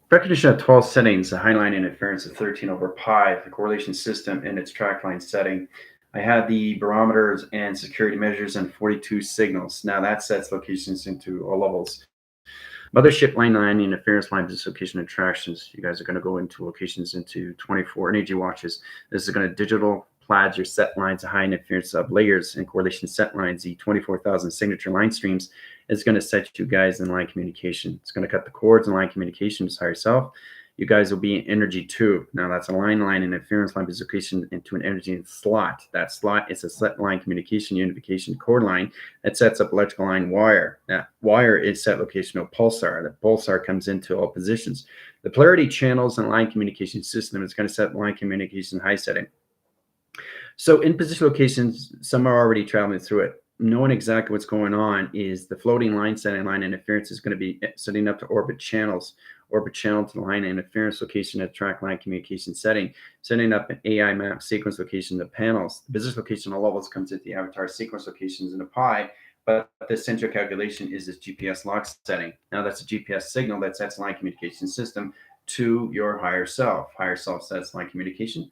Recognition of 12 settings, the high line interference of 13 over pi, the correlation system in its track line setting. I had the barometers and security measures and 42 signals. Now that sets locations into all levels. Mothership line interference line dislocation attractions. You guys are going to go into locations into 24 energy watches. This is going to digital plaids your set lines of high interference sub layers and correlation set lines, the 24,000 signature line streams. Is going to set you guys in line communication. It's going to cut the cords in line communication to higher self. You guys will be in energy 2. Now that's a line interference line dislocation into an energy slot. That slot is a set line communication unification cord line that sets up electrical line wire. That wire is set location of pulsar. The pulsar comes into all positions. The polarity channels and line communication system is going to set line communication high setting. So in position locations, some are already traveling through it. Knowing exactly what's going on is the floating line setting line interference is going to be setting up to orbit channels. Orbit channel to the line interference location at track line communication setting, setting up an AI map sequence location to panels. The business location all levels comes at the avatar sequence locations in the pi, but the central calculation is this GPS lock setting. Now that's a GPS signal that sets line communication system to your higher self. Higher self sets line communication.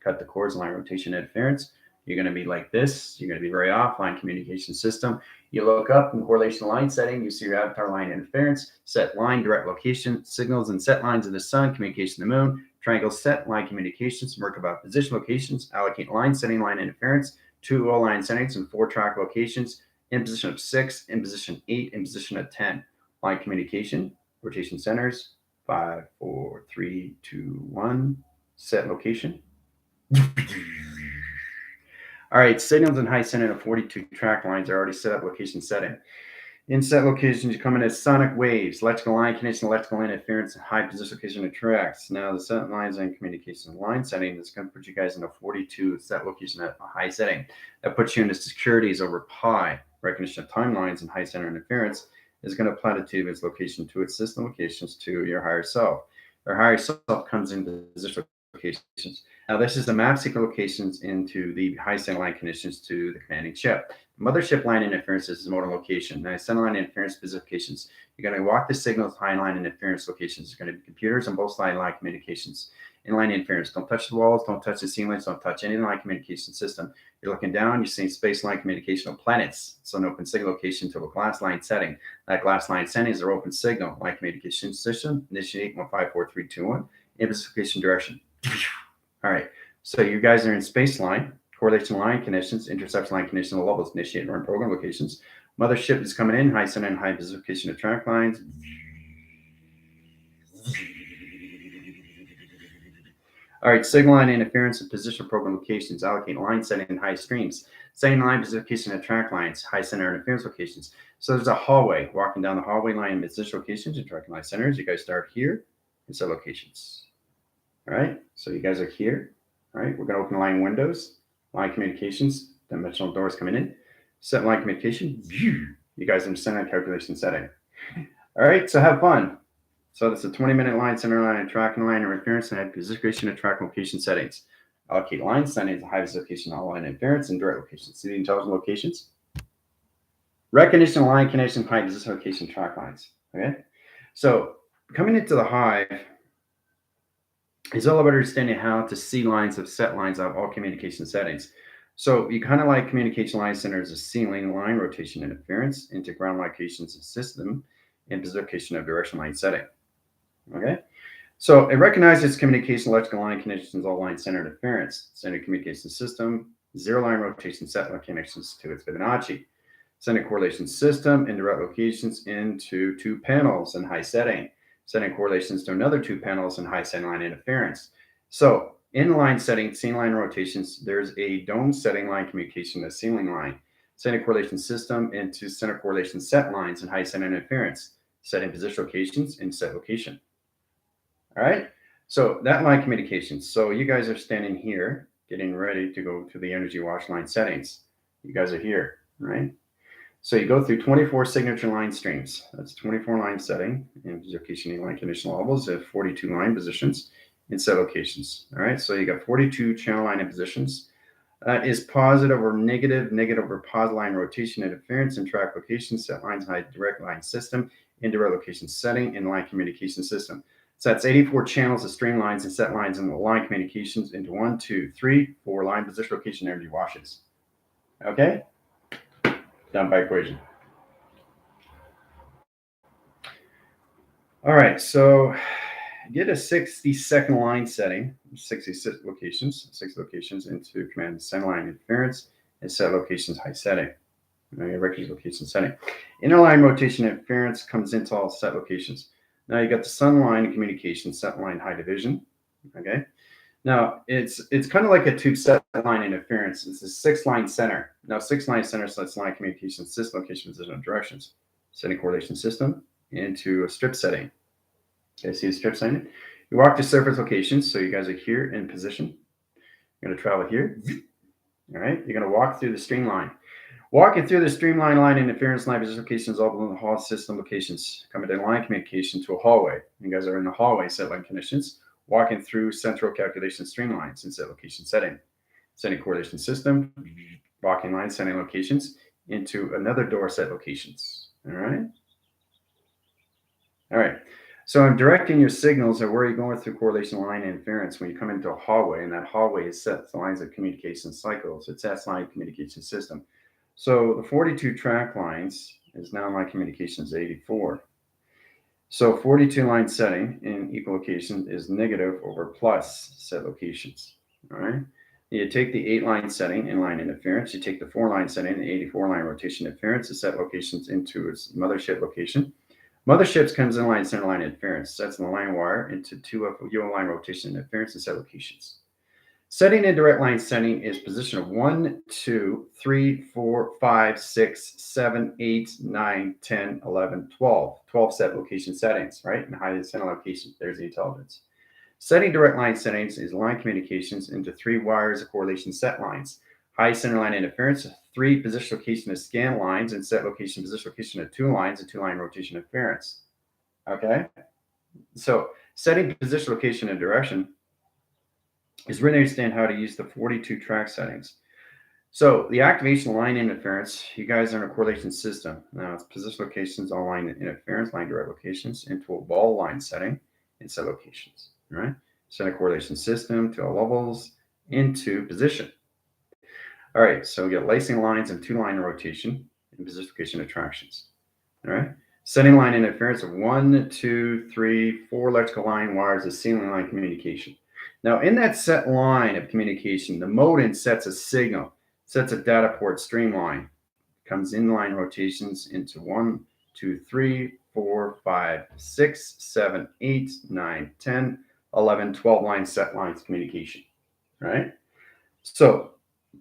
Cut the cords, line rotation interference. You're going to be like this. You're going to be very off line communication system. You look up in correlation line setting, you see your avatar line interference, set line, direct location, signals and set lines of the sun, communication of the moon, triangle set, line communications, Merkabah position locations, allocate line setting, line interference, 2 all line settings and 4 track locations, in position of 6, in position 8, in position of 10. Line communication, rotation centers, 5, 4, 3, 2, 1, set location. All right, signals in high center of 42 track lines are already set up location setting. In set locations, you come in as sonic waves, electrical line connection, electrical interference, and high position location of tracks. Now the set lines and communication line setting is going to put you guys in a 42 set location at a high setting. That puts you into securities over pi. Recognition of timelines and high center interference is going to platitude its location to its system locations to your higher self. Your higher self comes into position locations. Now, this is the map sequence locations into the high center line conditions to the commanding ship. Mothership line interference is modal location. Now, center line interference specifications. You're going to walk the signals high line interference locations. There's going to be computers on both side line communications. Inline interference. Don't touch the walls. Don't touch the ceilings. Don't touch any line communication system. You're looking down. You're seeing space line communication of planets. It's an open signal location to a glass line setting. That glass line setting is our open signal line communication system. Initiate 1, 5, 4, 3, 2, 1. Specification direction. All right, so you guys are in space line, correlation line conditions, interception line conditions, levels, initiate run program locations. Mothership is coming in, high center and high specification of track lines. All right, signal line interference and position program locations, allocate line setting and high streams. Setting line specification of track lines, high center interference locations. So there's a hallway, walking down the hallway line and position locations and track line centers. You guys start here and set locations. All right, so you guys are here. All right, we're going to open line windows, line communications, dimensional doors coming in, set line communication. You guys are in center calculation setting. All right, so have fun. So that's a 20-minute line, center line, and tracking line interference, and have position and track location settings. Allocate line settings, high location, all line interference, and direct locations. See the intelligent locations? Recognition line connection, high position location, track lines. Okay, so coming into the hive, is all about understanding how to see lines of set lines of all communication settings. So you kind of like communication line centers as ceiling line rotation interference into ground locations and system in position of direction line setting. Okay, so it recognizes communication electrical line connections, all line center interference, center communication system, zero line rotation set line connections to its Fibonacci, center correlation system and direct locations into 2 panels in high setting. Setting correlations to another 2 panels and high center line interference. So in line setting, scene line rotations, there's a dome setting line communication, a ceiling line. Center correlation system into center correlation set lines and high center interference. Setting position locations and set location. All right, so that line communications. So you guys are standing here, getting ready to go to the energy wash line settings. You guys are here, right? So you go through 24 signature line streams. That's 24 line setting and location line conditional levels of 42 line positions in set locations. All right, so you got 42 channel line positions. Is positive or negative, negative or positive line rotation interference and track location, set lines, high direct line system indirect location setting, and line communication system. So that's 84 channels of streamlines and set lines in the line communications into 1, 2, 3, 4 line position location energy washes. Okay? Done by equation. All right, so get a 60-second line setting, 66 locations into command send line interference and set locations high setting. Records location setting. Inner line rotation interference comes into all set locations. Now you got the sun line and communication set line high division. Okay. Now it's kind of like a tube set line interference. It's a 6-line center. Now 6-line center sets line communication system location position and directions. Setting correlation system into a strip setting. Okay, see the strip setting? You walk to surface locations. So you guys are here in position. You're going to travel here. All right. You're going to walk through the streamline. Walking through the streamline line interference line position locations all within the hall system locations. Coming to line communication to a hallway. You guys are in the hallway set line conditions. Walking through central calculation streamlines and set location setting. Setting correlation system. Walking line setting locations into another door set locations. All right. All right. So I'm directing your signals of where you're going through correlation line interference when you come into a hallway, and that hallway is set the lines of communication cycles. It's that line communication system. So the 42 track lines is now line communications 84. So 42 line setting in equilocation is negative over plus set locations. All right. You take the 8-line setting in line interference. You take the 4-line setting, the 84-line rotation interference, to set locations into its mothership location. Motherships comes in line center line interference, sets in the line wire into 2 of UO line rotation interference and set locations. Setting in direct line setting is position of 1, 2, 3, 4, 5, 6, 7, 8, 9, 10, 11, 12. 12 set location settings, right? And high center location, there's the intelligence. Setting direct line settings is line communications into 3 wires of correlation set lines. High center line interference, 3 position location of scan lines, and set location position location of 2 lines and 2-line rotation interference. Okay? So setting position location and direction is really understand how to use the 42 track settings. So the activation line interference, you guys are in a correlation system. Now it's position locations, all line interference, line direct locations into a ball line setting and set locations. Right? Set a correlation system to all levels into position. All right, so we get lacing lines and 2-line rotation and position location attractions. All right, setting line interference of 1, 2, 3, 4 electrical line wires of ceiling line communication. Now, in that set line of communication, the modem sets a signal, sets a data port streamline, comes in line rotations into 1, 2, 3, 4, 5, 6, 7, 8, 9, 10, 11, 12 line set lines communication. Right? So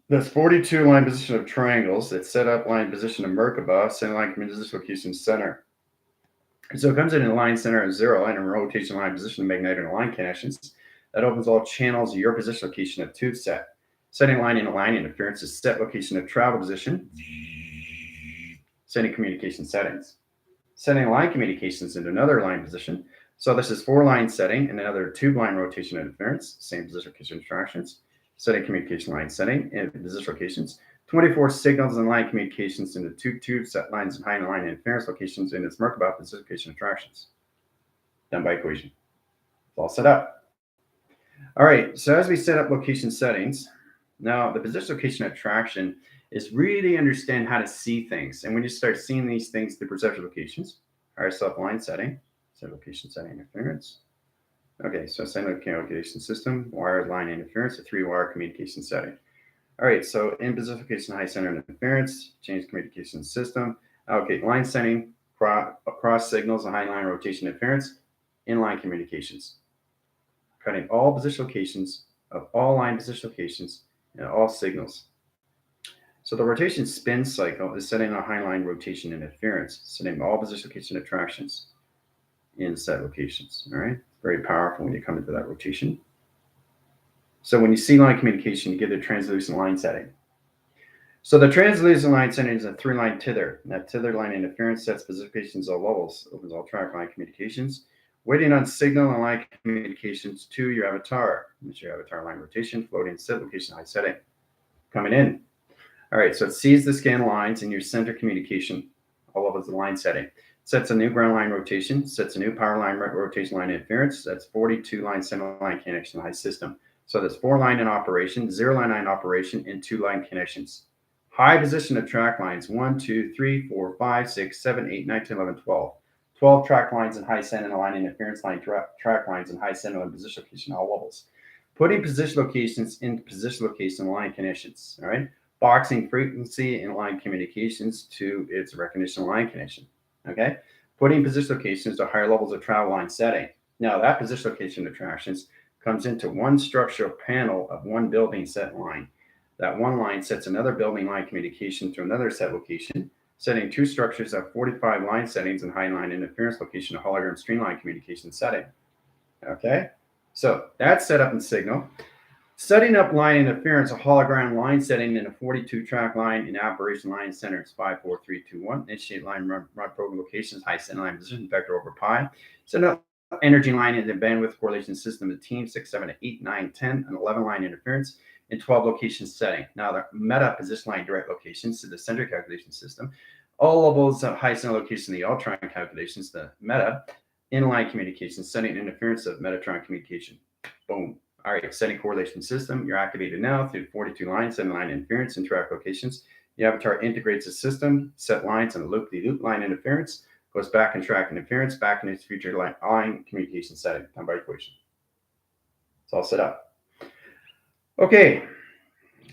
this 42 line position of triangles that set up line position of Merkaba, center line communication location center. And so it comes in line center of 0 line and rotation line position of magnetic line connections. That opens all channels of your position location of tube set. Setting line in line interference is set location of travel position. Setting communication settings. Setting line communications into another line position. So this is 4-line setting and another tube line rotation interference, same position location attractions. Setting communication line setting and position locations. 24 signals and line communications into 2 tube set lines and high line interference locations in its Merkaba position location attractions. Done by equation. It's all set up. All right, so as we set up location settings, now the position location attraction is really understand how to see things. And when you start seeing these things, the perception locations, RSF line setting, set location setting interference. Okay, so setting communication system, wired line interference, a 3-wire communication setting. All right, so in position location high center interference, change communication system, allocate line setting, cross signals, and high line rotation interference, inline communications. Cutting all position locations of all line position locations and all signals. So the rotation spin cycle is setting a high line rotation interference, setting all position location attractions in set locations. All right, very powerful when you come into that rotation. So when you see line communication, you get the translucent line setting. So the translucent line setting is a 3-line tether. That tether line interference sets position locations all levels, opens all track line communications. Waiting on signal and line communications to your avatar. This is your avatar line rotation, floating set location high setting. Coming in. All right, so it sees the scan lines in your center communication, all of the line setting. It Sets a new ground line rotation, sets a new power line rotation line interference. That's 42 line center line connection high system. So that's 4 line in operation, 0 line in operation, and 2 line connections. High position of track lines 1, 2, 3, 4, 5, 6, 7, 8, 9, 10, 11, 12. 12 track lines and high center line interference line track lines and high center line position location all levels. Putting position locations into position location line connections. All right. Boxing frequency and line communications to its recognition line connection. Okay. Putting position locations to higher levels of travel line setting. Now that position location attractions comes into one structural panel of one building set line. That one line sets another building line communication to another set location, setting two structures at 45 line settings and high line interference location, a hologram streamline communication setting. Okay, so that's set up in Signal. Setting up line interference, a hologram line setting in a 42 track line in operation line center. It's 5, 4, 3, 2, 1. Initiate line run program locations, high center line position, vector over pi. Set up energy line in the bandwidth correlation system, the team 6, 7, 8, 9, 10, and 11 line interference in 12 location setting. Now the meta position line direct locations to the center calculation system. All levels of high center location, the ultron calculations, the meta inline communication, setting interference of Metatron communication. Boom. All right, setting correlation system. You're activated now through 42 lines, 7 line interference and track locations. The avatar integrates the system, set lines and a loop-de-loop line interference, goes back and track interference, back into future line communication setting, time by equation. It's all set up. Okay,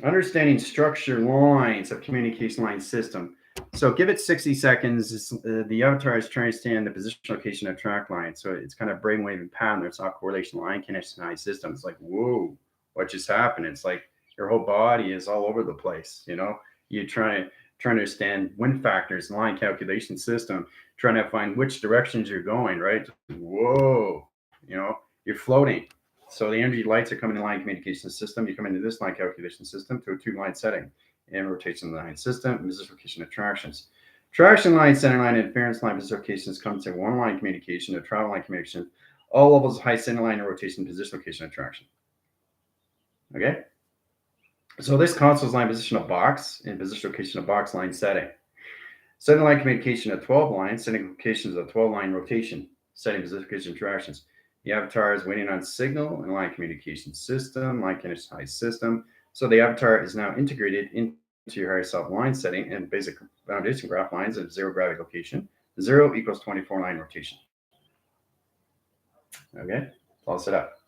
understanding structure lines of communication line system. So give it 60 seconds. The avatar is trying to understand the position location of track line. So it's kind of brainwave and pattern. It's not correlation line connection line system. It's like, whoa, what just happened? It's like your whole body is all over the place. You know, you're trying to understand wind factors, line calculation system, trying to find which directions you're going, right? Whoa, you know, you're floating. So the energy lights are coming in line communication system. You come into this line calculation system to a 2-line setting. And rotation line system, position location attractions. Traction line, center line, interference line, position locations come to 1 line communication, a travel line communication, all levels of high center line and rotation, position location attraction. Okay. So this console's line position of box and position location of box line setting. Center line communication of 12 lines, setting locations of 12 line rotation, setting position location attractions. The avatar is waiting on signal and line communication system, line connection high system. So the avatar is now integrated into your higher self line setting and basic foundation graph lines of 0 gravity location. 0 equals 24 line rotation. Okay, all set up.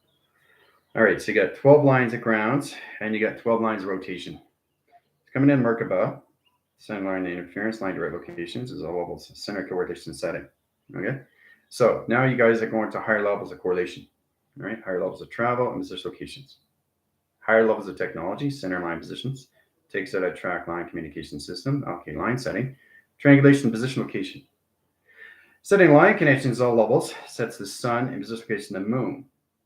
All right, so you got 12 lines of grounds and you got 12 lines of rotation. It's coming in Merkaba. Center line interference, line direct locations is all levels, center correlation setting. Okay, so now you guys are going to higher levels of correlation. All right, higher levels of travel and position locations. Higher levels of technology, center line positions, takes out a track line communication system, okay, line setting, triangulation, position location. Setting line connections all levels, sets the sun and position location of the moon,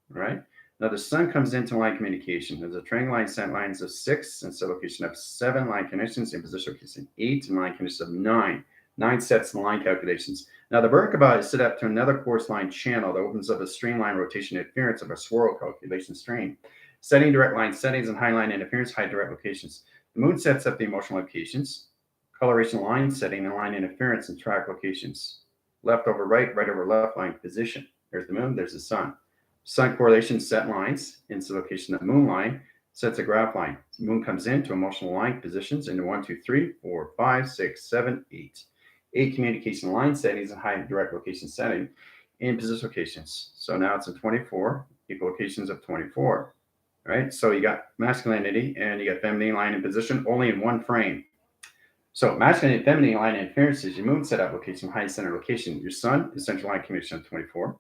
right? Now the sun comes into line communication. There's a triangle line set lines of 6 and set location of 7 line connections and position location 8 and line connections of 9. 9 sets the line calculations. Now the Merkaba is set up to another course line channel that opens up a streamline rotation interference of a swirl calculation stream. Setting direct line settings and high line interference, high direct locations. The moon sets up the emotional locations, coloration line setting and line interference and track locations. Left over right, right over left line position. There's the moon, there's the sun. Sun correlation set lines into the location of the moon line, sets a graph line. The moon comes into emotional line positions into 1, 2, 3, 4, 5, 6, 7, 8. 8 communication line settings and high direct location setting in position locations. So now it's in 24, equal locations of 24. Right, so you got masculinity and you got feminine line in position only in one frame. So masculine and feminine line interference is your moon set up location, high center location. Your sun is central line communication of 24.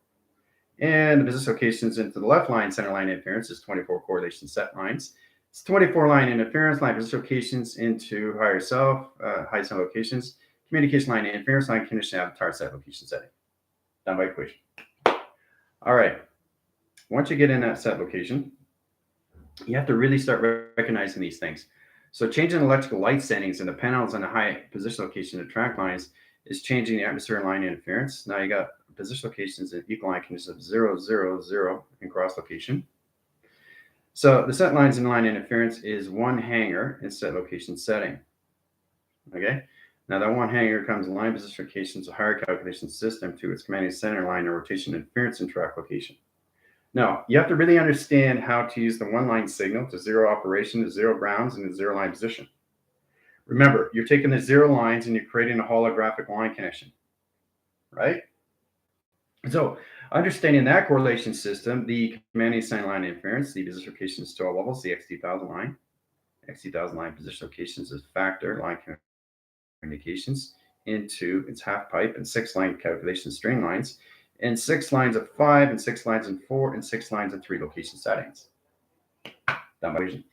And the position locations into the left line center line interference is 24 correlation set lines. It's 24 line interference line position locations into higher self, high center locations, communication line interference line condition avatar set location setting. Done by equation. All right. Once you get in that set location, you have to really start recognizing these things. So changing electrical light settings in the panels and the high position location of track lines is changing the atmosphere line interference. Now you got position locations in equal line conditions of 0, 0, 0 in cross location. So the set lines and line interference is one hanger in set location setting. Okay. Now that one hanger comes line position locations, a higher calculation system to its commanding center line and rotation interference and track location. Now, you have to really understand how to use the one line signal to zero operation, to zero grounds, and to zero line position. Remember, you're taking the zero lines and you're creating a holographic line connection, right? So, understanding that correlation system, the commanding center line interference, the position locations to all levels, the XT1000 line, XT1000 line position locations is factor line communications into its half pipe and 6 line calculation string lines, and 6 lines of 5, and 6 lines of 4, and 6 lines of 3 location settings. Done by vision.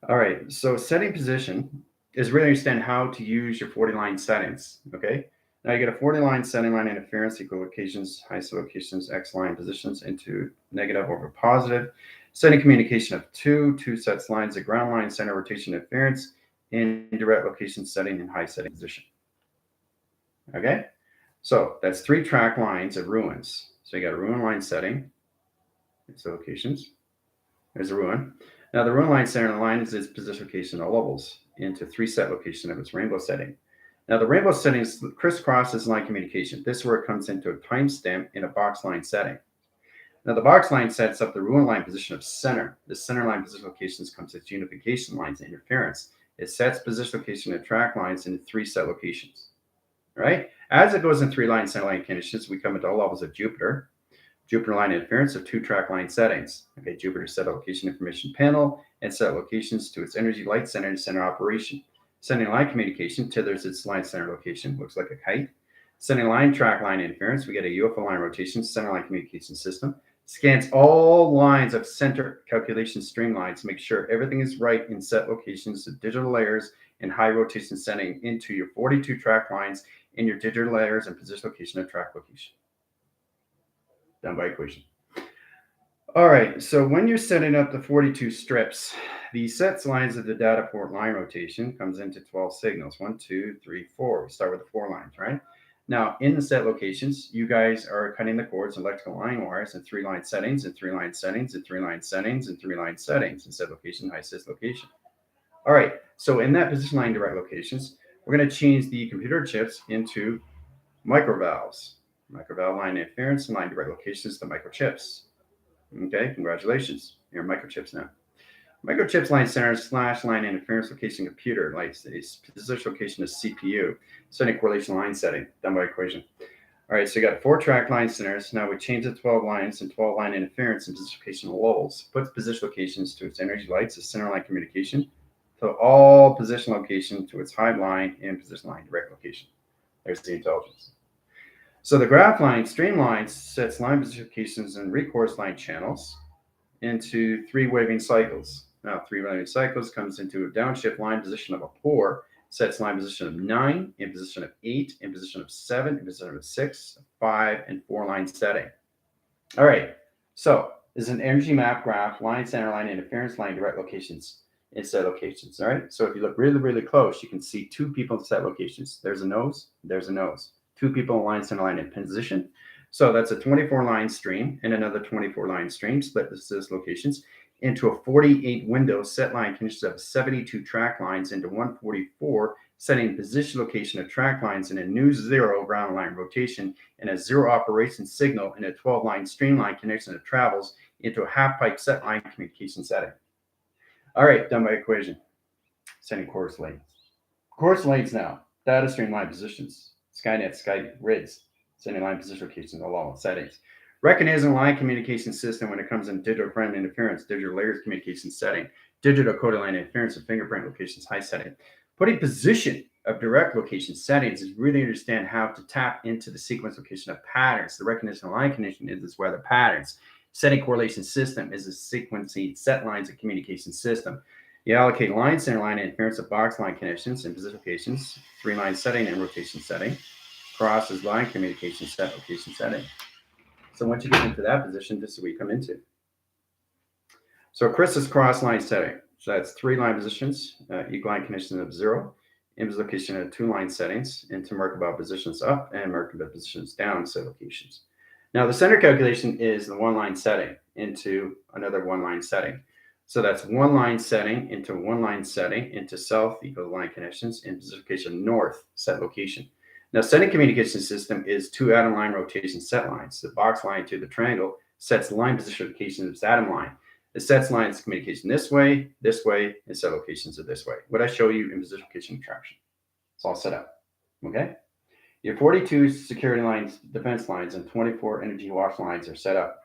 All right, so setting position is really understand how to use your 40 line settings. Okay, now you get a 40 line setting line interference, equal locations, high set locations, X line positions into negative over positive, setting communication of 2 sets lines of ground line center rotation interference, indirect location setting, and high setting position. Okay, so that's 3 track lines of ruins. So you got a ruin line setting, so locations. There's a ruin. Now the ruin line center line is its position location all levels into 3 set location of its rainbow setting. Now the rainbow setting crisscrosses line communication. This is where it comes into a timestamp in a box line setting. Now the box line sets up the ruin line position of center. The center line position locations comes its unification lines and interference. It sets position location of track lines into 3 set locations. All right. As it goes in 3 line center line conditions, we come into all levels of Jupiter. Jupiter line interference of 2 track line settings. Okay, Jupiter set location information panel and set locations to its energy light center and center operation. Sending line communication tethers its line center location, looks like a kite. Sending line track line interference, we get a UFO line rotation center line communication system. Scans all lines of center calculation streamlines to make sure everything is right in set locations of digital layers and high rotation setting into your 42 track lines in your digital layers and position location and track location. Done by equation. All right, so when you're setting up the 42 strips, the sets lines of the data port line rotation comes into 12 signals. 1, 2, 3, 4. We start with the 4 lines, right? Now, in the set locations, you guys are cutting the cords, electrical line wires, and 3 line settings, and 3 line settings, and 3 line settings, and 3 line settings, and set location, high sys location. All right, so in that position line direct locations, we're going to change the computer chips into microvalves. Microvalve line interference and line direct locations to microchips. Okay, congratulations. You're microchips now. Microchips line center / line interference location computer, like position location is CPU, setting correlation line setting, done by equation. All right, so you got 4 track line centers. Now we change the 12 lines and 12 line interference and position location levels. Puts position locations to its energy lights as center line communication to all position location to its high line and position line direct location. There's the intelligence. So the graph line streamlines sets line position locations and recourse line channels into 3 waving cycles. Now 3 waving cycles comes into a downshift line position of a 4, sets line position of 9, in position of 8, in position of 7, in position of 6, 5, and 4 line setting. All right, so this is an energy map graph, line center line interference line direct locations in set locations. All right, so if you look really, really close, you can see 2 people in set locations. There's a nose, there's a nose. 2 people in line center line in position. So that's a 24 line stream and another 24 line stream, split this locations into a 48 window set line consists of 72 track lines into 144, setting position location of track lines in a new 0 ground line rotation and a 0 operation signal in a 12 line streamline connection that travels into a half pipe set line communication setting. All right, done by equation. Setting course lanes. Course lanes now, data streamline positions. Skynet, Skynet, RIDS, sending line position locations, all settings. Recognition line communication system when it comes in digital frame interference, digital layers communication setting, digital coded line interference and fingerprint locations, high setting. Putting position of direct location settings is really understand how to tap into the sequence location of patterns. The recognition line condition is where the patterns. Setting correlation system is a sequencing set lines of communication system. You allocate line center line interference of box line connections and position locations, 3 line setting and rotation setting. Cross is line communication set location setting. So once you get into that position, this is what you come into. So Chris is cross line setting. So that's 3 line positions, equal line condition of 0, in location of 2 line settings, into Merkabah positions up and Merkabah positions down set locations. Now the center calculation is the 1 line setting into another 1 line setting. So that's one line setting into one line setting into south equals line connections in position location north set location. Now, setting communication system is two atom line rotation set lines. The box line to the triangle sets line position location of its atom line. It sets lines communication this way, and set locations are this way. What I show you in position location attraction. It's all set up. Okay? Your 42 security lines, defense lines, and 24 energy wash lines are set up.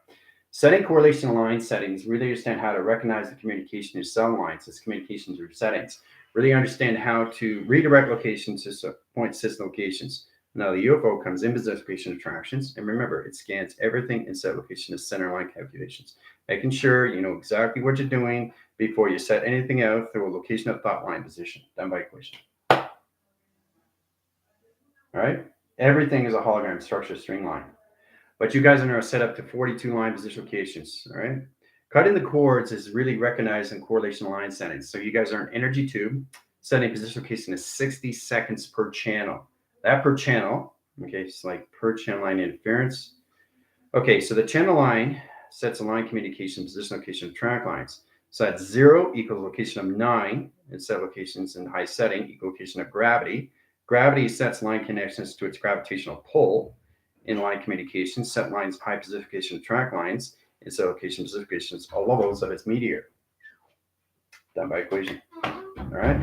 Setting correlation line settings, really understand how to recognize the communication of cell lines as communication through settings. Really understand how to redirect locations to point system locations. Now the UFO comes in position location attractions, and remember, it scans everything in set location as center line calculations, making sure you know exactly what you're doing before you set anything out through a location of thought line position, done by equation. All right? Everything is a hologram structure streamline. But you guys are now set up to 42 line position locations, all right? Cutting the chords is really recognizing correlation line settings. So you guys are an energy tube, setting position location is 60 seconds per channel. That per channel, okay, it's like per channel line interference. Okay, so the channel line sets a line communication position location of track lines. So that's 0 equals location of 9, and set locations in high setting equal location of gravity. Gravity sets line connections to its gravitational pull. In line communication, set lines high position track lines, and set location positions all levels of its meteor. Done by equation. All right.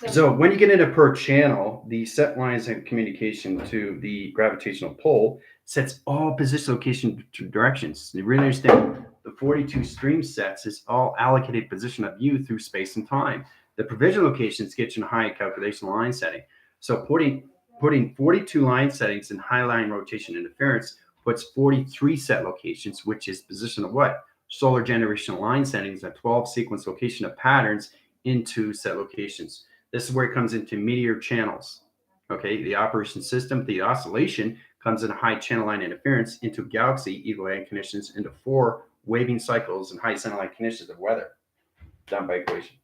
So when you get into per channel, the set lines of communication to the gravitational pull sets all position location directions. You really understand the 42 stream sets is all allocated position of you through space and time. The provisional locations get you in high calculation line setting. So putting 42 line settings in high line rotation interference puts 43 set locations, which is position of what? Solar generation line settings at 12 sequence location of patterns into set locations. This is where it comes into meteor channels. Okay, the operation system, the oscillation comes in high channel line interference into galaxy eagle line conditions into 4 waving cycles and high center line conditions of weather. Done by equation.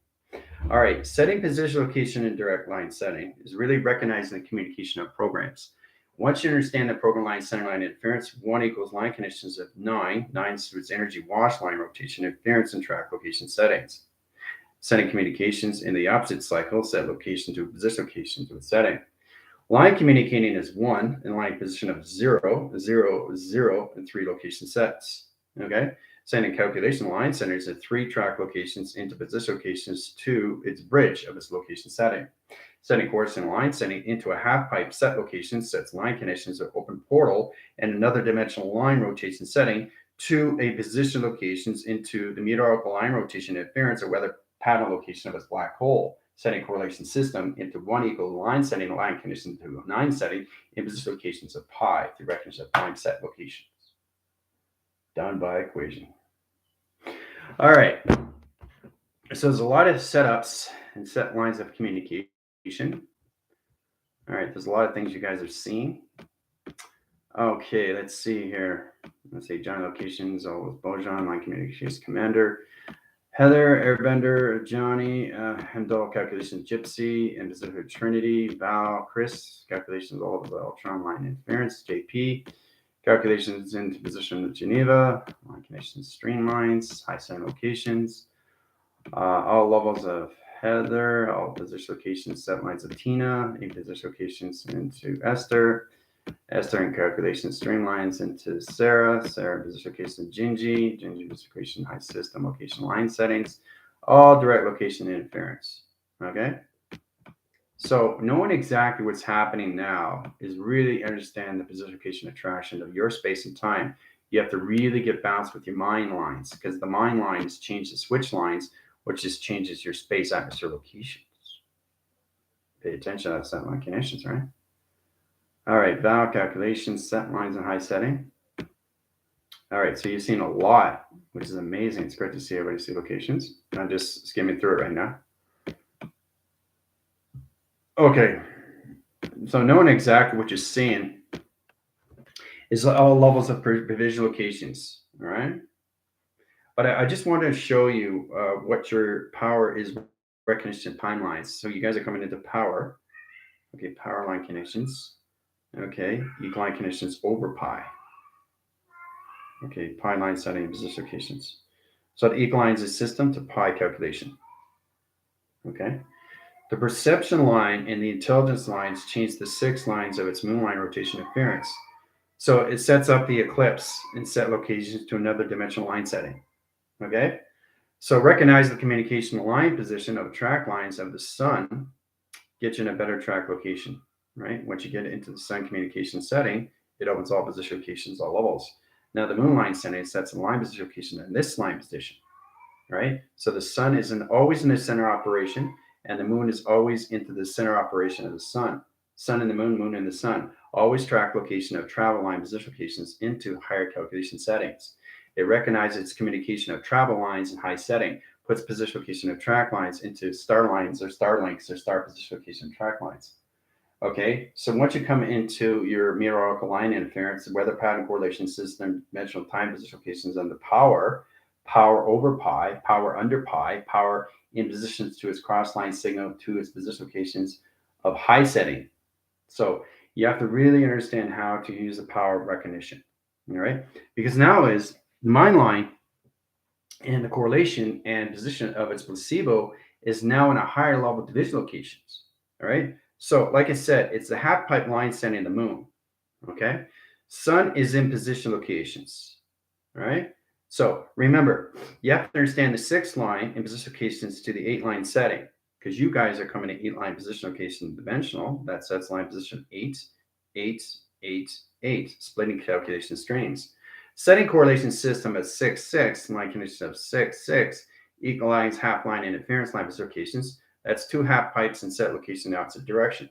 All right, setting position location in direct line setting is really recognizing the communication of programs. Once you understand the program line center line interference, 1 equals line conditions of 9 through its energy wash line rotation interference and track location settings. Setting communications in the opposite cycle, set location to position location to its setting. Line communicating is 1 in line position of 0, 0, 0, and 3 location sets. Okay. Sending calculation line centers at 3 track locations into position locations to its bridge of its location setting. Setting coordinate line setting into a half pipe set location sets line connections at open portal and another dimensional line rotation setting to a position locations into the meteorical line rotation interference or weather pattern location of its black hole. Setting correlation system into 1 equal line setting line condition to 9 setting in position locations of pi through recognition of time set locations. Done by equation. All right. So there's a lot of setups and set lines of communication. All right. There's a lot of things you guys are seeing. Okay. Let's see here. Let's see. John locations. Always Bojan, line communications commander. Heather, Airbender, Johnny, Hemdall, calculations, Gypsy, and Pacific Trinity, Val, Chris, calculations, all of the Ultron line interference, JP, calculations into position of Geneva, line connections, streamlines, high center locations, all levels of Heather, all position locations, set lines of Tina, in position locations into Esther, Esther in calculation streamlines into Sarah position location Gingy position location high system location line settings, all direct location interference. Okay. So knowing exactly what's happening now is really understand the position location attraction of your space and time. You have to really get balanced with your mind lines because the mind lines change the switch lines, which just changes your space atmosphere locations. Pay attention to that set line connections, right? All right, valve calculations, set lines and high setting. All right, so you've seen a lot, which is amazing. It's great to see everybody see locations. I'm just skimming through it right now. Okay, so knowing exactly what you're seeing is all levels of provision locations, all right? But I just wanted to show you what your power is recognition timelines. So you guys are coming into power. Okay, power line connections. Okay, equal line connections over pi. Okay, pi line setting position locations. So it equalizes the system to pi calculation. Okay. The perception line and the intelligence lines change the 6 lines of its moonline rotation interference. So it sets up the eclipse and set locations to another dimensional line setting. Okay. So recognize the communication line position of track lines of the sun gets you in a better track location, right? Once you get into the sun communication setting, it opens all position locations, all levels. Now the moon line setting sets a line position location in this line position, right? So the sun is always in the center operation, and the moon is always into the center operation of the sun. Sun and the moon, moon and the sun. Always track location of travel line position locations into higher calculation settings. It recognizes its communication of travel lines in high setting, puts position location of track lines into star lines or star links or star position location track lines. Okay, so once you come into your meteorological line interference, weather pattern correlation system, dimensional time position locations, and the power over pi, power under pi, power in positions to its cross line signal to its position locations of high setting. So you have to really understand how to use the power recognition. All right, because now is the mind line and the correlation and position of its placebo is now in a higher level division locations. All right. So, like I said, it's the half pipe line setting the moon. Okay. Sun is in position locations. All right. So remember, you have to understand the 6 line in position locations to the 8 line setting because you guys are coming to 8 line position location dimensional. That sets line position 8, 8, 8, 8, splitting calculation strings. Setting correlation system at 6, 6, line condition of 6, 6, equalize half line interference line position locations. That's 2 half pipes and set location in the opposite direction.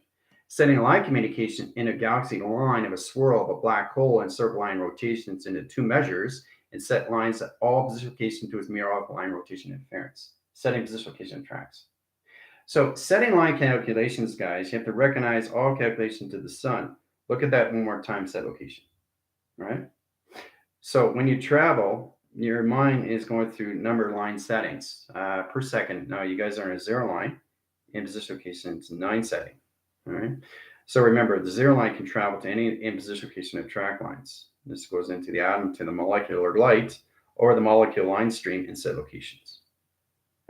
Setting line communication in a galaxy line of a swirl of a black hole and circle line rotations into 2 measures and set lines at all position location to its meteorological line rotation interference. Setting position location tracks. So setting line calculations, guys, you have to recognize all calculation to the sun. Look at that one more time, set location, right? So when you travel, your mind is going through number line settings per second. Now you guys are in a 0 line in position location, it's 9 setting. All right. So remember, the 0 line can travel to any in position location of track lines. This goes into the atom to the molecular light or the molecular line stream in set locations.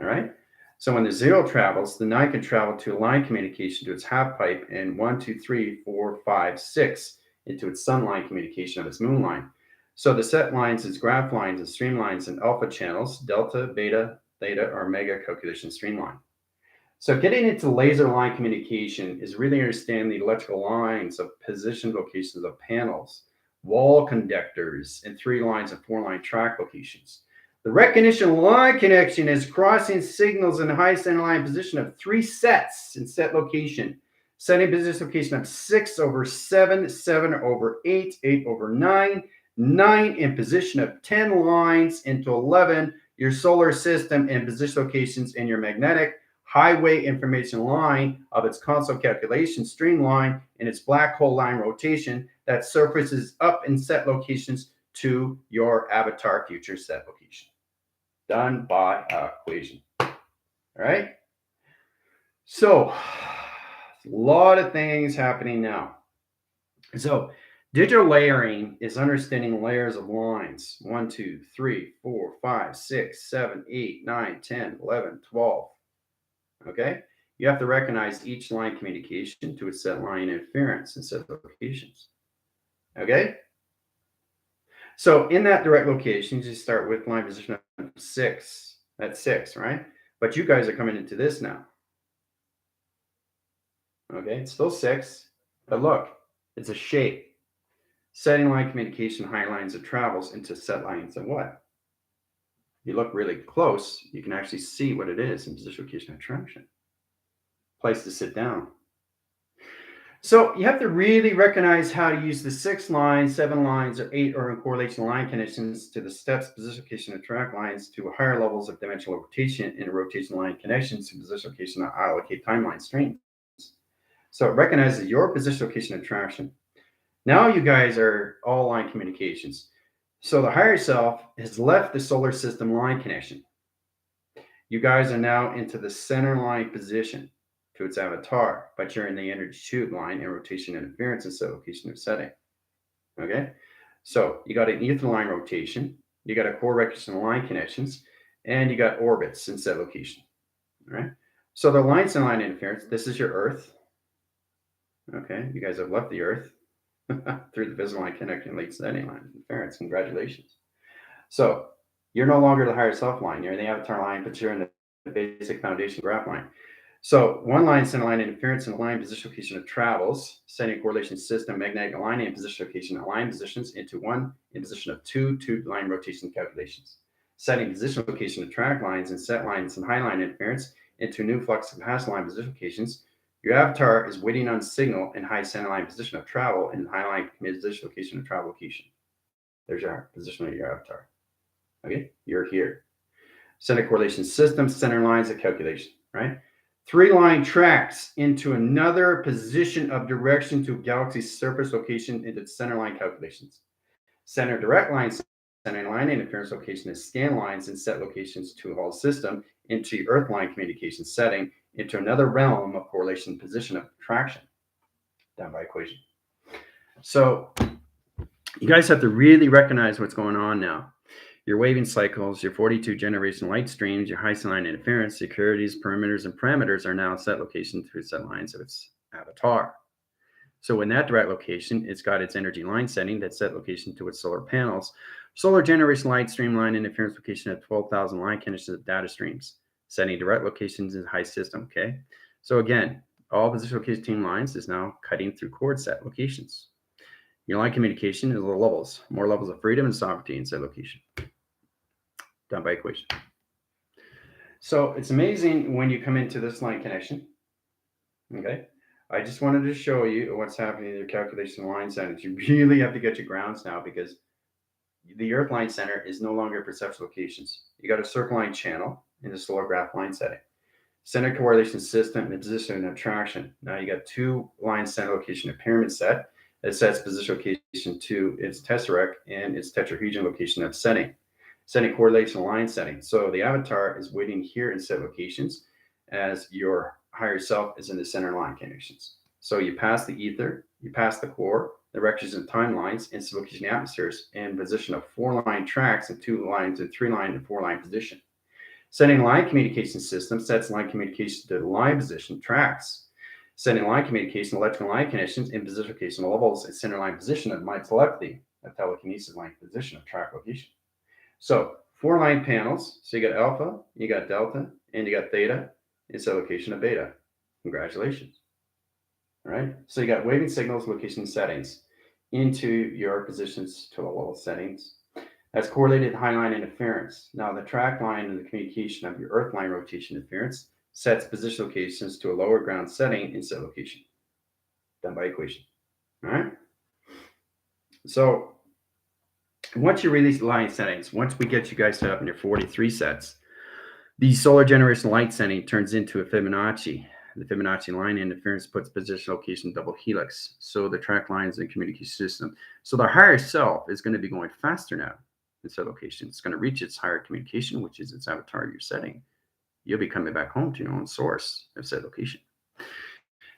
All right. So when the 0 travels, the 9 can travel to a line communication to its half pipe and 1, 2, 3, 4, 5, 6 into its sun line communication of its moon line. So the set lines is graph lines and streamlines and alpha channels, delta, beta, theta, or omega calculation streamline. So getting into laser line communication is really understanding the electrical lines of position locations of panels, wall conductors, and 3 lines and 4 line track locations. The recognition line connection is crossing signals in the high center line position of 3 sets in set location. Setting position location of 6 over 7, 7 over 8, 8 over 9, 9 in position of 10 lines into 11, your solar system and position locations in your magnetic highway information line of its console calculation streamline and its black hole line rotation that surfaces up in set locations to your avatar future set location. Done by equation. All right. So, a lot of things happening now. So, digital layering is understanding layers of lines 1, 2, 3, 4, 5, 6, 7, 8, 9, 10, 11, 12. Okay. You have to recognize each line communication to its set line interference and set locations. Okay. So in that direct location, you start with line position of 6. That's 6, right? But you guys are coming into this now. Okay, it's still 6, but look, it's a shape. Setting line communication, high lines of travels into set lines of what? You look really close, you can actually see what it is in position location attraction. Place to sit down. So you have to really recognize how to use the 6 lines, 7 lines, or 8 or in correlation line connections to the steps, position location of track lines to higher levels of dimensional rotation and rotation line connections to position location of allocate timeline streams. So it recognizes your position location attraction. Now you guys are all line communications. So the higher self has left the solar system line connection. You guys are now into the center line position to its avatar, but you're in the energy tube line and rotation interference and set location of setting. Okay, so you got an ether line rotation, you got a core recognition line connections, and you got orbits in set location. All right. So the line center line interference, this is your Earth. Okay, you guys have left the Earth through the visible line connecting late setting line interference. Congratulations. So you're no longer the higher self line. You're in the avatar line, but you're in the basic foundation graph line. So one line center line interference in the line position location of travels, setting a correlation system, magnetic aligning and position location of line positions into one in position of two line rotation calculations. Setting position location of track lines and set lines and high line interference into new flux capacity line position locations. Your avatar is waiting on signal in high center line position of travel and high line position location of travel location. There's your position of your avatar. Okay, you're here. Center correlation system, center lines of calculation, right? 3 line tracks into another position of direction to galaxy surface location into center line calculations. Center direct line, center line interference location is scan lines and set locations to a whole system into Earth line communication setting into another realm of correlation position of attraction done by equation. So you guys have to really recognize what's going on now. Your waving cycles, your 42 generation light streams, your high line interference, securities, perimeters, and parameters are now set location through set lines of its avatar. So in that direct location, it's got its energy line setting that's set location to its solar panels. Solar generation light stream line interference location at 12,000 line connections of data streams, setting direct locations in high system, okay? So again, all position location team lines is now cutting through chord set locations. Your line communication is the levels, more levels of freedom and sovereignty in set location, done by equation. So it's amazing when you come into this line connection, okay? I just wanted to show you what's happening in your calculation line centers. You really have to get your grounds now because the Earth line center is no longer perceptual locations. You got a circle line channel in the solar graph line setting. Center correlation system and position and attraction. Now you got 2 line center location of pyramid set that sets position location to its tesseract and its tetrahedron location of setting. Setting correlation line setting. So the avatar is waiting here in set locations as your higher self is in the center line connections. So you pass the ether, you pass the core, the directions and timelines, and location atmospheres in position of 4 line tracks and 2 lines and 3 line and 4 line position. Setting line communication system sets line communication to the line position tracks. Setting line communication, electrical line connections in position location levels and center line position of mind telepathy, a telekinesis line position of track location. So 4 line panels. So you got alpha, you got delta, and you got theta. It's a location of beta. Congratulations. All right. So you got waving signals, location settings into your positions to the level settings. That's correlated high line interference. Now the track line and the communication of your Earth line rotation interference sets position locations to a lower ground setting in set location. Done by equation. All right. So once you release the line settings, once we get you guys set up in your 43 sets, the solar generation light setting turns into a Fibonacci. The Fibonacci line interference puts position location double helix. So the track lines and communication system. So the higher self is going to be going faster now in set location. It's going to reach its higher communication, which is its avatar you're setting. You'll be coming back home to your own source of set location.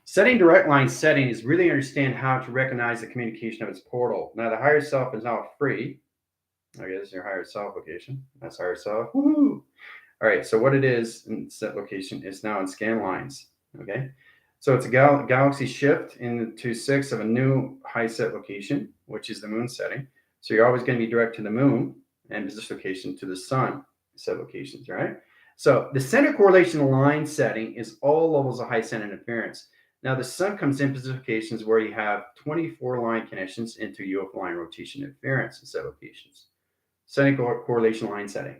Setting direct line setting is really understand how to recognize the communication of its portal. Now the higher self is now free. Okay, this is your higher self location. That's higher self. Woohoo! All right, so what it is in set location is now in scan lines, okay? So it's a galaxy shift into 6 of a new high set location, which is the moon setting. So you're always going to be direct to the moon and position location to the sun set locations, right? So the center correlation line setting is all levels of high center interference. Now the sun comes in position locations where you have 24 line connections into UFO line rotation interference in set locations. Setting correlation line setting,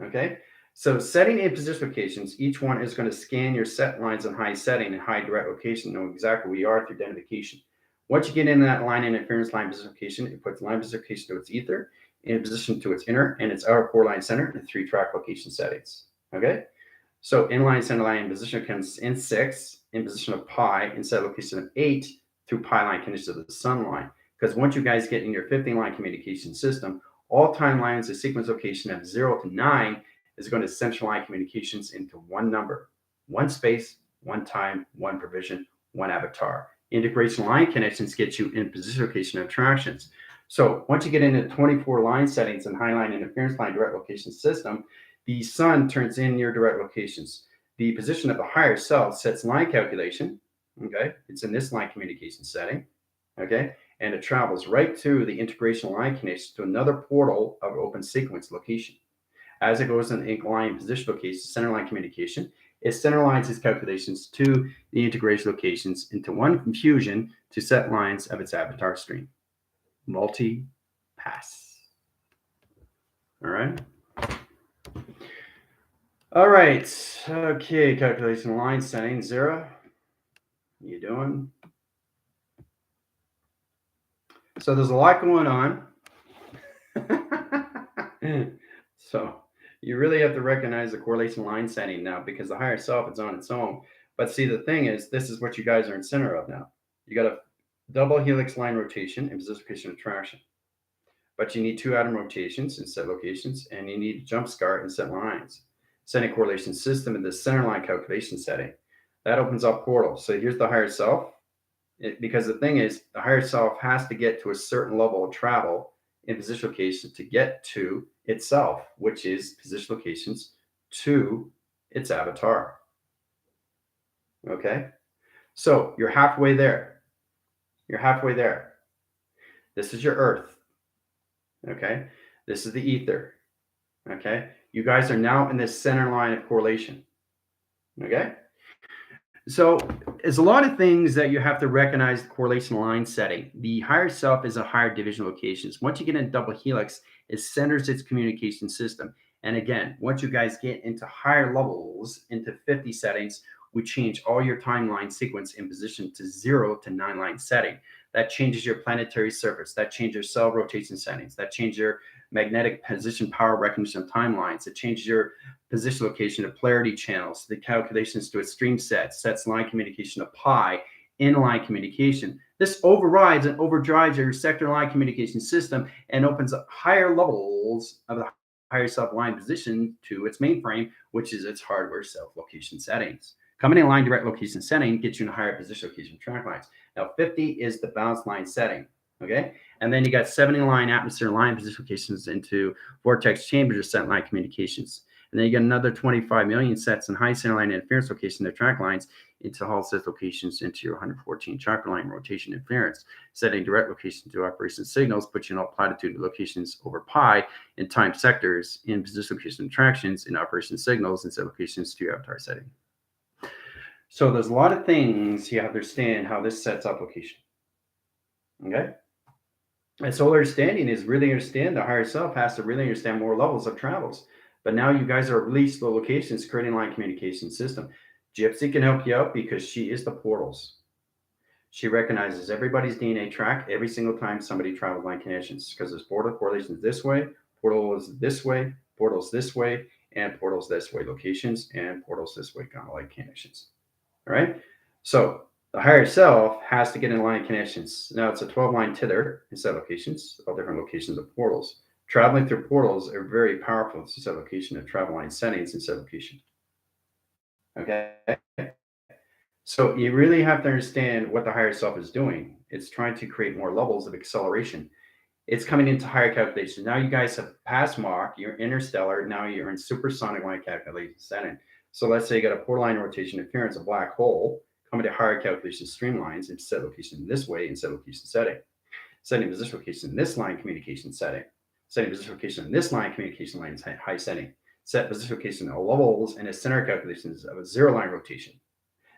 okay? So setting in position locations, each one is going to scan your set lines on high setting and high direct location, know exactly where you are through identification. Once you get in that line interference line position location, it puts line position location to its ether, in position to its inner and its outer core line center, and 3 track location settings. Okay? So inline center line position comes in 6, in position of pi, in set location of 8 through pi line conditions of the sun line. Because once you guys get in your 15 line communication system, all timelines, the sequence location of 0 to 9 is going to central line communications into one number, one space, one time, one provision, one avatar. Integration line connections get you in position location attractions. So once you get into 24 line settings and high line interference line direct location system, The sun turns in your direct locations. The position of the higher self sets line calculation. Okay, it's in this line communication setting. Okay, and it travels right to the integration line connection to another portal of open sequence location. As it goes in the line position location, center line communication, it center lines its calculations to the integration locations into one confusion to set lines of its avatar stream. Multi-pass. All right. All right. Okay. Calculation line setting 0. How you doing? So there's a lot going on. So you really have to recognize the correlation line setting now, because the higher self is on its own. But see, the thing is, this is what you guys are in center of now. You got a double helix line rotation and position location attraction. But you need 2 atom rotations in set locations, and you need a jump start in set lines. Setting correlation system in the center line calculation setting. That opens up portals. So here's the higher self. Because the thing is, the higher self has to get to a certain level of travel in position location to get to itself, which is position locations to its avatar. Okay? So you're halfway there. You're halfway there. This is your Earth. Okay? This is the ether. Okay? You guys are now in this center line of correlation. Okay? So there's a lot of things that you have to recognize the correlation line setting. The higher self is a higher division locations. Once you get in double helix, it centers its communication system. And again, once you guys get into higher levels, into 50 settings, we change all your timeline sequence in position to 0 to 9 line setting. That changes your planetary surface. That changes your cell rotation settings. That changes your magnetic position power recognition timelines. It changes your position location of polarity channels, the calculations to its stream sets line communication of pi, inline communication. This overrides and overdrives your sector line communication system and opens up higher levels of the higher self line position to its mainframe, which is its hardware self location settings. Coming in line direct location setting gets you in a higher position location track lines. Now 50 is the balance line setting. Okay. And then you got 70 line atmosphere line position locations into vortex chambers or set line communications. And then you get another 25 million sets in high center line interference location, their track lines into Hall set locations into your 114 chakra line rotation interference, setting direct location to operation signals, but you know, platitude locations over pi in time sectors in position location attractions in operation signals and set locations to your avatar setting. So there's a lot of things you have to understand how this sets up location. Okay. And solar understanding is really understand the higher self has to really understand more levels of travels. But now you guys are released the locations, creating line communication system. Gypsy can help you out because she is the portals. She recognizes everybody's DNA track every single time somebody travels line connections, because there's portal correlations this way, portals this way, portals this way, and portals this way locations, and portals this way kind of like connections. All right. So the higher self has to get in line connections. Now it's a 12-line tether in set locations, all different locations of portals. Traveling through portals are very powerful. It's a set location of travel line settings and set location. Okay. So you really have to understand what the higher self is doing. It's trying to create more levels of acceleration. It's coming into higher calculations. Now you guys have passed Mach, you're interstellar. Now you're in supersonic line calculation setting. So let's say you got a portal line rotation interference, a black hole, coming to higher calculation streamlines and set location this way and set location setting. Setting position location in this line communication setting. Setting position location in this line communication line is high setting. Set position location of levels and a center calculations of a 0 line rotation.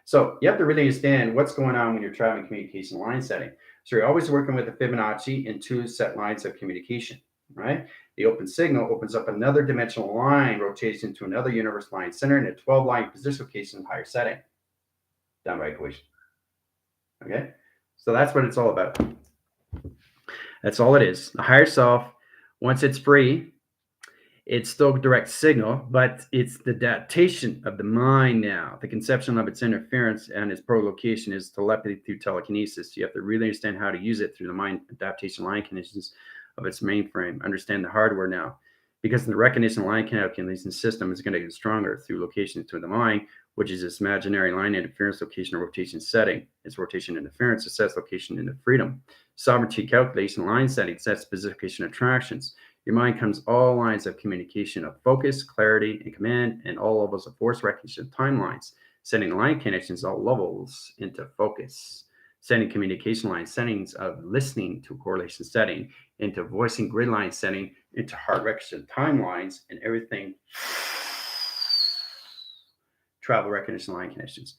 So you have to really understand what's going on when you're traveling communication line setting. So you're always working with a Fibonacci and 2 set lines of communication, right? The open signal opens up another dimensional line, rotates into another universe line center and a 12 line position location higher setting. Down by equation. Okay. So that's what it's all about. That's all it is. The higher self, once it's free, it's still direct signal, but it's the adaptation of the mind now. The conception of its interference and its prolocation is telepathy through telekinesis. You have to really understand how to use it through the mind adaptation line conditions of its mainframe. Understand the hardware now, because the recognition line calculation system is going to get stronger through location to the mind, which is its imaginary line interference location or rotation setting. Its rotation interference sets location into freedom. Sovereignty calculation line setting sets position attractions. Your mind comes all lines of communication of focus, clarity, and command, and all levels of force recognition timelines, sending line connections all levels into focus, sending communication line settings of listening to correlation setting, into voicing grid line setting, into heart recognition timelines, and everything travel recognition line connections.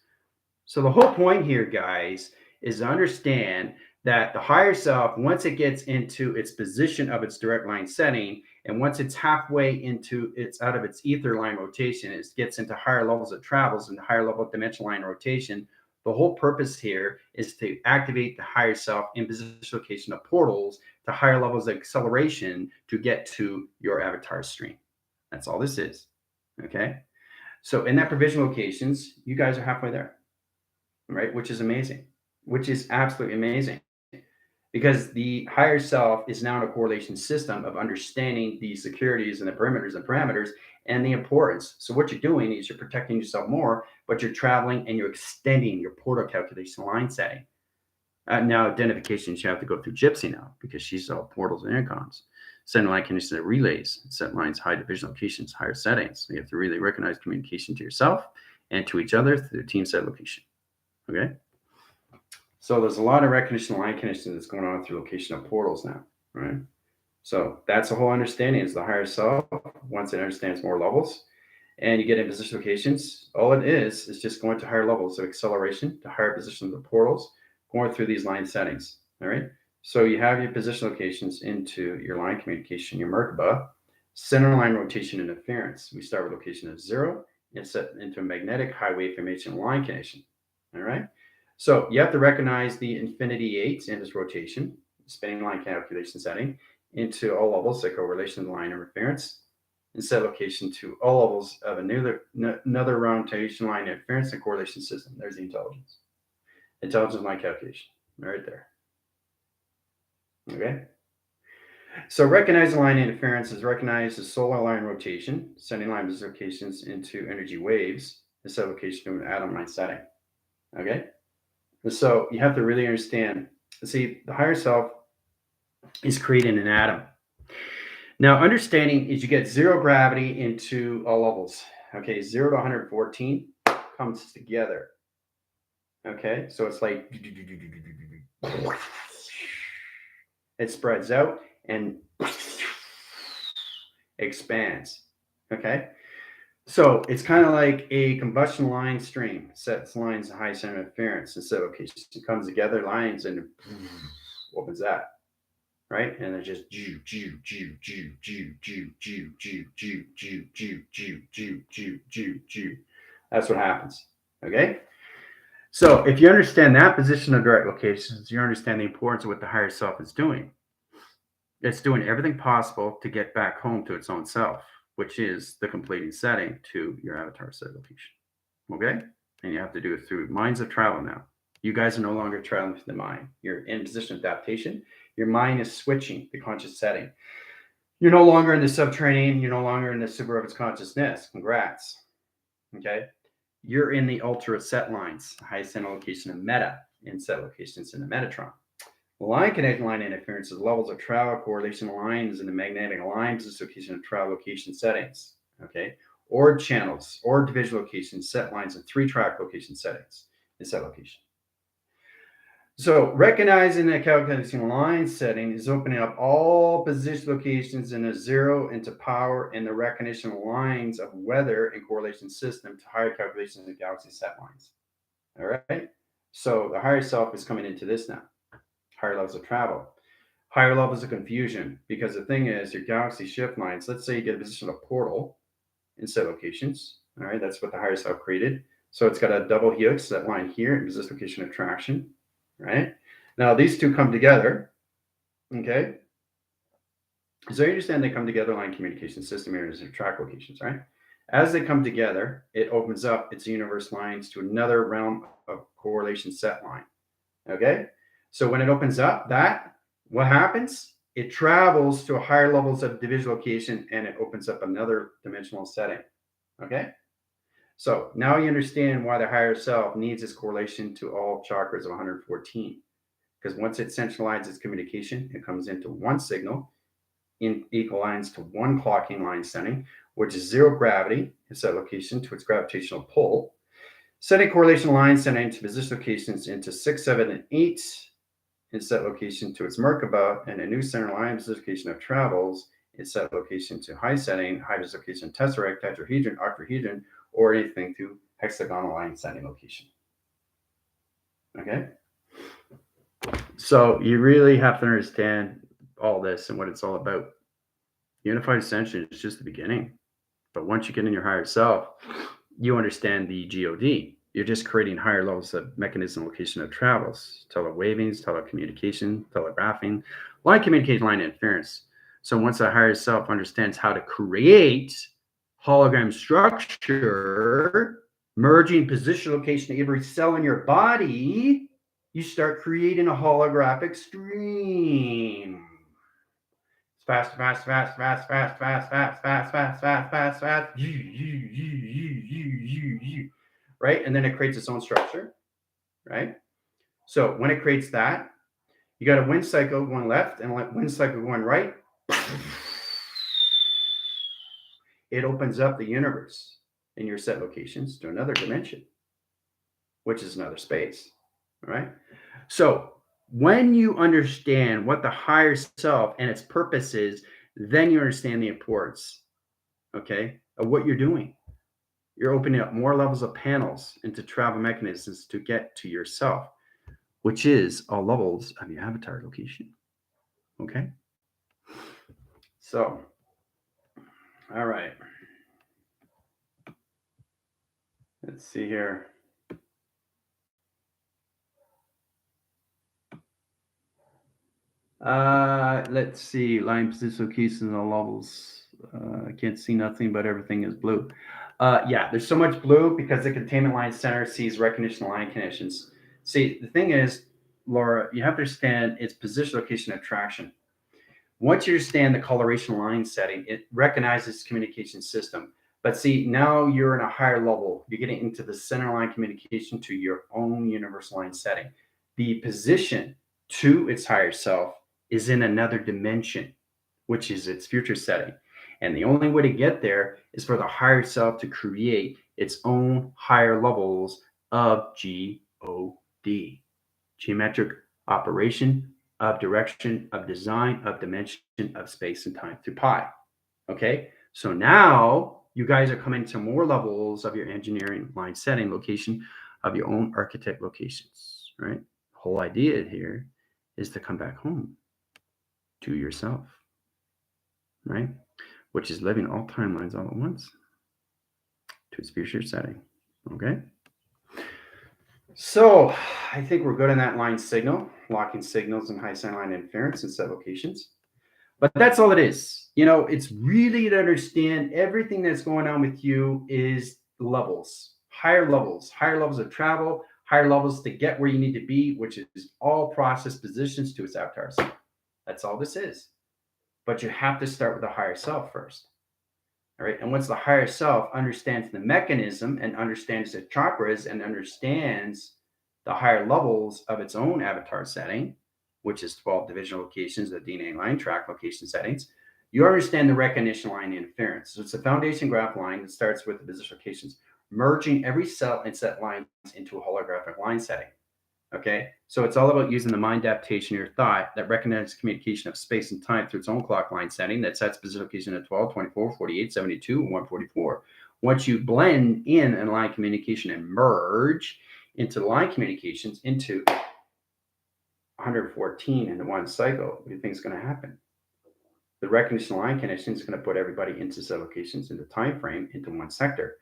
So the whole point here, guys, is to understand that the higher self, once it gets into its position of its direct line setting, and once it's halfway into its out of its ether line rotation, it gets into higher levels of travels and higher level of dimensional line rotation. The whole purpose here is to activate the higher self in position location of portals to higher levels of acceleration to get to your avatar stream. That's all this is. Okay. So in that provision locations, you guys are halfway there, right? Which is amazing, which is absolutely amazing, because the higher self is now in a correlation system of understanding the securities and the perimeters and parameters and the importance. So what you're doing is you're protecting yourself more, but you're traveling and you're extending your portal calculation line setting. Now identifications, you have to go through Gypsy now because she's all portals and intercoms. Send line conditions to relays, set lines, high division locations, higher settings. So you have to really recognize communication to yourself and to each other through team set location. Okay. So there's a lot of recognition line conditions that's going on through location of portals now, right? So that's the whole understanding is the higher self, once it understands more levels and you get in position locations, all it is just going to higher levels of acceleration to higher positions of portals, going through these line settings, all right? So you have your position locations into your line communication, your Merkaba, center line rotation and interference. We start with location of 0 and set into a magnetic highway formation line connection, all right? So you have to recognize the infinity 8 in this rotation, spinning line calculation setting, into all levels, like correlation line interference, and set location to all levels of another rotation line interference and correlation system. There's the intelligence. Intelligence line calculation, right there. Okay. So recognizing line interference is recognized as solar line rotation, sending line locations into energy waves, and set location to an atom line setting. Okay. So you have to really understand, see, the higher self is creating an atom. Now, understanding is you get 0 gravity into all levels. Okay, 0 to 114 comes together. Okay, so it's like it spreads out and expands. Okay, so it's kind of like a combustion line stream, sets lines of high center interference and set locations. It comes together, lines, and opens that. Right, and they're just ju. That's what happens. Okay, so if you understand that position of direct locations, you understand the importance of what the higher self is doing. It's doing everything possible to get back home to its own self, which is the completing setting to your avatar set location. Okay, and you have to do it through minds of travel now. You guys are no longer traveling through the mind. You're in position of adaptation. Your mind is switching the conscious setting. You're no longer in the subterranean. You're no longer in the super of its consciousness. Congrats. Okay. You're in the ultra set lines, high center location of meta, and set locations in the Metatron. Line connecting line interference is levels of travel correlation lines in the magnetic lines association of travel location settings. Okay. Or channels or division locations, set lines and 3-track location settings in set location. So recognizing that calculation line setting is opening up all position locations in a 0 into power and the recognition lines of weather and correlation system to higher calculations of galaxy set lines. All right. So the higher self is coming into this now. Higher levels of travel, higher levels of confusion, because the thing is your galaxy shift lines, let's say you get a position of portal in set locations. All right. That's what the higher self created. So it's got a double helix, that line here, and this location of traction. Right now, these two come together. Okay, so you understand they come together line communication system areas and track locations, right? As they come together, it opens up its universe lines to another realm of correlation set line. Okay, so when it opens up, what happens? It travels to higher levels of division location and it opens up another dimensional setting. Okay. So now you understand why the higher self needs its correlation to all chakras of 114. Because once it centralizes its communication, it comes into one signal, in equal lines to one clocking line setting, which is zero gravity in set location to its gravitational pull. Setting correlation line setting to position locations into 6, 7, and 8 in set location to its Merkaba, and a new center line position location of travels in set location to high setting, high position location tesseract, tetrahedron, octahedron, or anything to hexagonal line setting location. Okay? So you really have to understand all this and what it's all about. Unified ascension is just the beginning. But once you get in your higher self, you understand the GOD. You're just creating higher levels of mechanism location of travels, telewavings, telecommunication, telegraphing, line communication, line interference. So once the higher self understands how to create hologram structure, merging position location of every cell in your body, you start creating a holographic stream. Fast, fast, fast, fast, fast, fast, fast, fast, fast, fast, fast, fast, right? And then it creates its own structure, right? So when it creates that, you got a wind cycle going left and a wind cycle going right. It opens up the universe in your set locations to another dimension, which is another space, right? So when you understand what the higher self and its purpose is, then you understand the importance, okay, of what you're doing. You're opening up more levels of panels into travel mechanisms to get to yourself, which is all levels of your avatar location, okay? So, all right. Let's see here. Let's see. Line position locations and all levels. I can't see nothing, but everything is blue. Yeah, there's so much blue because the containment line center sees recognition line conditions. See, the thing is, Laura, you have to understand its position, location, attraction. Once you understand the coloration line setting, it recognizes communication system. But see, now you're in a higher level. You're getting into the center line communication to your own universal line setting. The position to its higher self is in another dimension, which is its future setting. And the only way to get there is for the higher self to create its own higher levels of GOD, geometric operation, of direction, of design, of dimension, of space and time through pi. Okay, so now you guys are coming to more levels of your engineering line setting location of your own architect locations, right? The whole idea here is to come back home to yourself, right? Which is living all timelines all at once to its future setting, okay? So I think we're good on that line signal, locking signals and high center line interference in set locations. But that's all it is. You know, it's really to understand everything that's going on with you is levels, higher levels of travel, higher levels to get where you need to be, which is all process positions to its avatars. That's all this is. But you have to start with the higher self first. All right. And once the higher self understands the mechanism and understands the chakras and understands the higher levels of its own avatar setting, which is 12 division locations, the DNA line track location settings, you understand the recognition line interference. So it's a foundation graph line that starts with the position locations, merging every cell and set lines into a holographic line setting. Okay, so it's all about using the mind adaptation of your thought that recognizes communication of space and time through its own clock line setting that sets position location at 12, 24, 48, 72, and 144. Once you blend in and line communication and merge into line communications into 114 into one cycle, what do you think is going to happen? The recognition line connection is going to put everybody into set locations into time frame into one sector.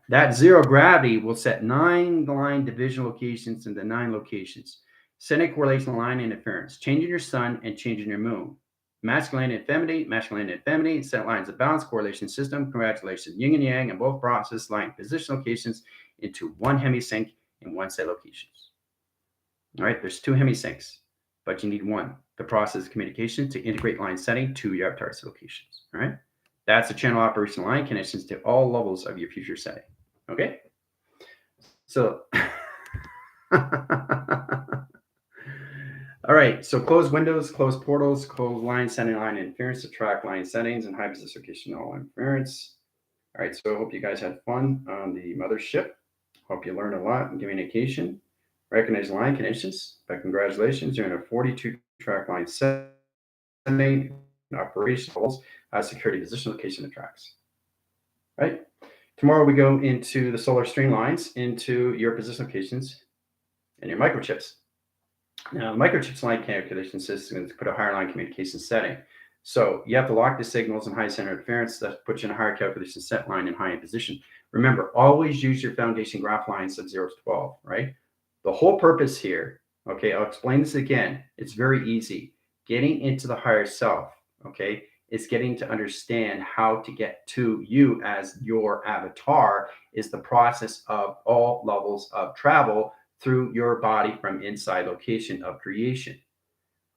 That zero gravity will set 9 line division locations into 9 locations. Setting correlation line interference, changing your sun and changing your moon. Masculine and feminine, set lines of balance correlation system. Congratulations, yin and yang, and both process line position locations into one hemisync in one set locations. All right, there's 2 hemisyncs, but you need one. The process of communication to integrate line setting to your avatar locations. All right. That's the channel operation line connections to all levels of your future setting. Okay. So, all All right, so close windows, close portals, close line, sending line interference, track line settings, and high position location all interference. All right, so I hope you guys had fun on the mothership. Hope you learned a lot in communication. Recognize line conditions, but congratulations, you're in a 42 track line setting, operation holds, security position location of tracks. Right? Tomorrow we go into the solar stream lines, into your position locations and your microchips. Now, the microchips line calculation system is put a higher line communication setting. So you have to lock the signals in high center interference. That puts you in a higher calculation set line in high in position. Remember, always use your foundation graph lines of 0 to 12, right? The whole purpose here, okay, I'll explain this again. It's very easy. Getting into the higher self, okay, is getting to understand how to get to you as your avatar is the process of all levels of travel through your body from inside location of creation.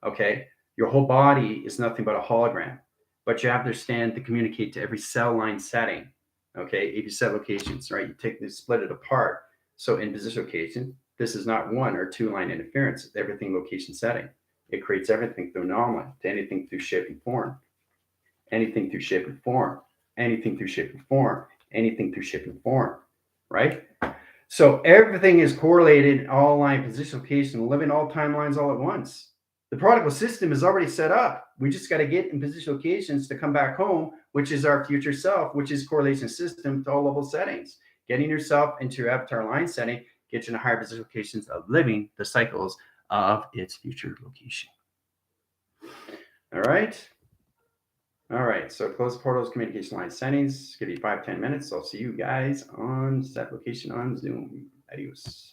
Okay. Your whole body is nothing but a hologram, but you have to understand to communicate to every cell line setting. Okay. If you set locations, right? You take this, split it apart. So in position location, this is not one or two line interference. It's everything location setting. It creates everything through anomaly to anything through shape and form, anything through shape and form, anything through shape and form, anything through shape and form, right? So everything is correlated, all line position location, living all timelines all at once. The prodigal system is already set up. We just got to get in position locations to come back home, which is our future self, which is correlation system to all level settings. Getting yourself into your avatar line setting gets you in higher position locations of living the cycles of its future location. All right. All right, so close portals, communication line settings. Give you 5-10 minutes. I'll see you guys on set location on Zoom. Adios.